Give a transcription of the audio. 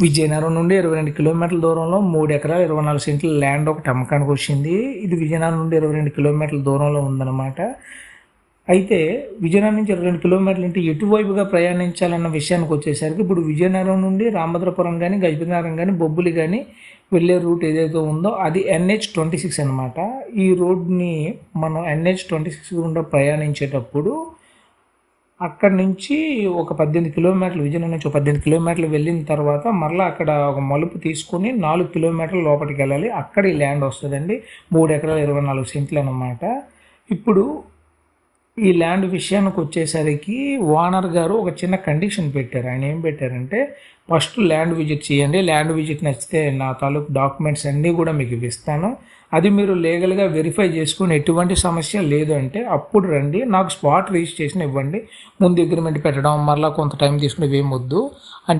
విజయనగరం నుండి 22 కిలోమీటర్ల దూరంలో 3 ఎకరాల 24 సెంట్ల ల్యాండ్ ఒకటి అమ్మకానికి వచ్చింది. ఇది విజయనగరం నుండి 22 కిలోమీటర్ల దూరంలో ఉందన్నమాట. అయితే విజయనగరం నుంచి 22 కిలోమీటర్లు అంటే ఎటువైపుగా ప్రయాణించాలన్న విషయానికి వచ్చేసరికి ఇప్పుడు విజయనగరం నుండి రామభద్రపురం కానీ, గజపతినగరం కానీ, బొబ్బులి కానీ వెళ్ళే రూట్ ఏదైతే ఉందో అది NH-26 అనమాట. ఈ రోడ్ని మనం NH-26 గుండా ప్రయాణించేటప్పుడు అక్కడి నుంచి ఒక 18 కిలోమీటర్లు, విజయనగరం నుంచి ఒక 18 కిలోమీటర్లు వెళ్ళిన తర్వాత మరలా అక్కడ ఒక మలుపు తీసుకొని 4 కిలోమీటర్ల లోపలికి వెళ్ళాలి. అక్కడ ఈ ల్యాండ్ వస్తుందండి. 3 ఎకరాల 24 సెంట్లు అనమాట. ఇప్పుడు ఈ ల్యాండ్ విషయానికి వచ్చేసరికి ఓనర్ గారు ఒక చిన్న కండిషన్ పెట్టారు. ఆయన ఏం పెట్టారంటే, ఫస్ట్ ల్యాండ్ విజిట్ చేయండి, ల్యాండ్ విజిట్ నచ్చితే నా తాలూకు డాక్యుమెంట్స్ అన్నీ కూడా మీకు ఇస్తాను, అది మీరు లీగల్గా వెరిఫై చేసుకుని ఎటువంటి సమస్య లేదు అంటే అప్పుడు రండి, నాకు స్పాట్ రిజిస్ట్రేషన్ ఇవ్వండి, ముందు అగ్రిమెంట్ పెట్టడం మరలా కొంత టైం తీసుకుని ఇవేం వద్దు అంటే